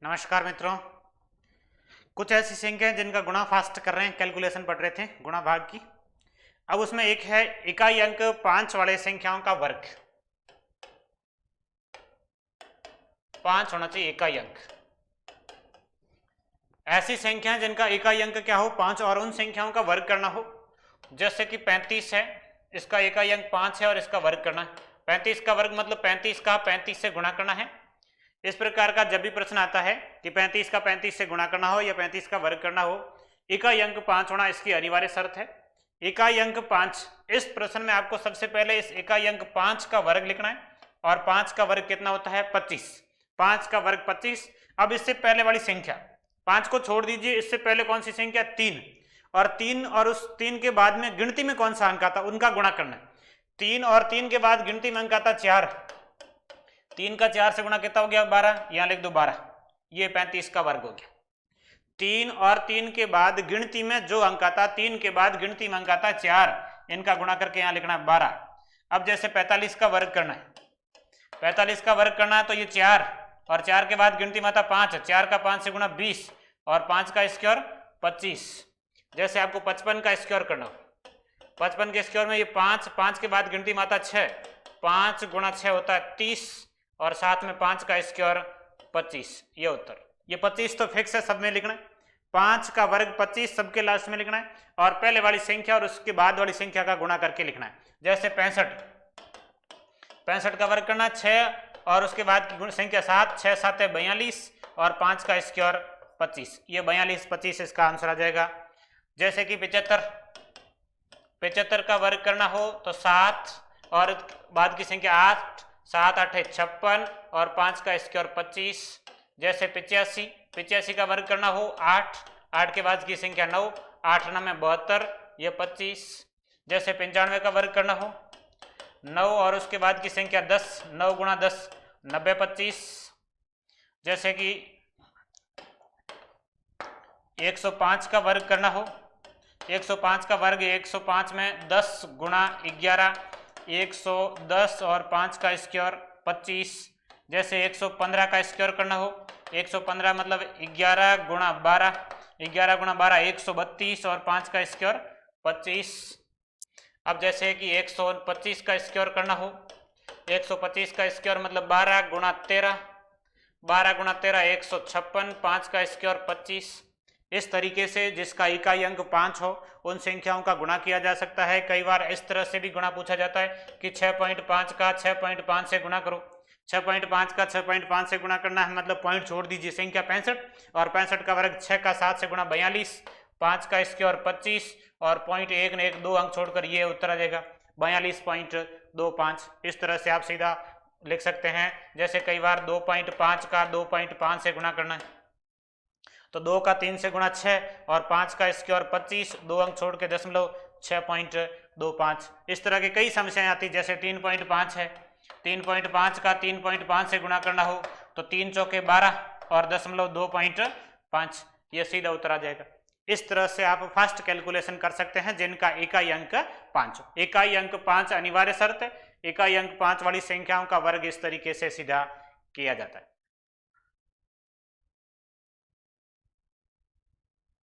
नमस्कार मित्रों। कुछ ऐसी संख्या हैं जिनका गुणा फास्ट कर रहे हैं, कैलकुलेशन पढ़ रहे थे गुणा भाग की। अब उसमें एक है इकाई अंक 5 वाले संख्याओं का वर्ग। 5 होना चाहिए इकाई अंक। ऐसी संख्याएं जिनका इकाई अंक क्या हो 5 और उन संख्याओं का वर्ग करना हो। जैसे कि 35 है, इसका इकाई अंक 5 है और इसका वर्ग करना है। 35 का वर्ग मतलब 35 का 35 से गुणा करना है। इस प्रकार का जब भी प्रश्न आता है कि 35 का 35 से गुणा करना हो या 35 का वर्ग करना हो, इकाई अंक 5 होना इसकी अनिवार्य शर्त है। इकाई अंक 5, इस प्रश्न में आपको सबसे पहले इस इकाई अंक 5 का वर्ग लिखना है और 5 का वर्ग कितना होता है 25। 5 का वर्ग 25। अब इससे पहले वाली संख्या 5 को छोड़ दीजिए, इससे पहले कौन सी संख्या 3 और उस 3 के बाद में गिनती में कौन सा अंक आता उनका गुणा करना है। 3 और 3 के बाद गिनती में अंक आता 4। 3 का 4 से गुणा कितना हो गया 12, यहां लिख दो 12। ये 35 का वर्ग हो गया। 3 और 3 के बाद गिनती में जो अंक आता, 3 के बाद गिनती में अंक आता 4, इनका गुणा करके यहां लिखना है 12। अब जैसे 45 का वर्ग करना है, 45 का वर्ग करना है तो ये 4 और 4 के बाद गिनती में आता 5, 4 का 5 से गुणा 20 और 5 का स्क्वायर 25। जैसे आपको 55 का स्क्वायर करना हो, 55 के स्क्वायर में ये 5 के बाद गिनती में आता 6, 5 गुणा 6 होता है 30 और साथ में 5 का स्क्वायर 25। ये उत्तर, ये 25 तो फिक्स है, सब में लिखना है। 5 का वर्ग 25 सबके लास्ट में लिखना है और पहले वाली संख्या और उसके बाद वाली संख्या का गुणा करके लिखना है। जैसे 65 का वर्ग करना 6 और उसके बाद की संख्या 7, 6 7 है 42 और 5 का स्क्वायर 25। ये 42 25 इसका आंसर आ जाएगा। जैसे कि 75 का वर्ग करना हो तो 7 और बाद की संख्या 8, 7 8 है 56 और 5 का स्क्वायर 25। जैसे 85 का वर्ग करना हो 8 के बाद की संख्या 9, 8 9 में 72, ये 25। जैसे 95 का वर्ग करना हो 9 और उसके बाद की संख्या 10, 9 गुणा 10 90 25। जैसे कि 105 का वर्ग करना हो, 105 का वर्ग 105 में 10 गुणा 11, 110 और 5 का स्क्वायर 25। जैसे 115 का स्क्वायर करना हो, 115 मतलब 11 गुणा 12, 11 गुणा 12 132 और 5 का स्क्वायर 25। अब जैसे कि 125 का स्क्वायर करना हो, 125 का स्क्वायर मतलब 12 गुणा 13, 12 गुणा 13 156, 5 का स्क्वायर 25। इस तरीके से जिसका इकाई अंक 5 हो उन संख्याओं का गुणा किया जा सकता है। कई बार इस तरह से भी गुणा पूछा जाता है कि 6.5 का 6.5 से गुणा करो। 6.5 का 6.5 से गुणा करना है मतलब पॉइंट छोड़ दीजिए, संख्या 65 और 65 का वर्ग 6 का 7 से गुणा 42, 5 का स्क्वायर 25 और पॉइंट 1 ने 1 2 अंक छोड़कर ये उत्तर आ जाएगा 42.25। इस तरह से आप सीधा लिख सकते हैं। जैसे कई बार 2.5 का 2.5 से गुणा करना है तो 2 का 3 से गुणा 6 और 5 का स्क्वायर 25, 2 अंक छोड़ के 6.25। इस तरह की कई समस्याएं आती, जैसे 3.5 है, 3.5 का 3.5 से गुणा करना हो तो 3 चौके 12 और 2.5, ये सीधा उत्तर आ जाएगा। इस तरह से आप फास्ट कैलकुलेशन कर सकते हैं जिनका इकाई अंक 5 हो। इकाई अंक 5 अनिवार्य शर्त है। इकाई अंक 5 वाली संख्याओं का वर्ग इस तरीके से सीधा किया जाता है।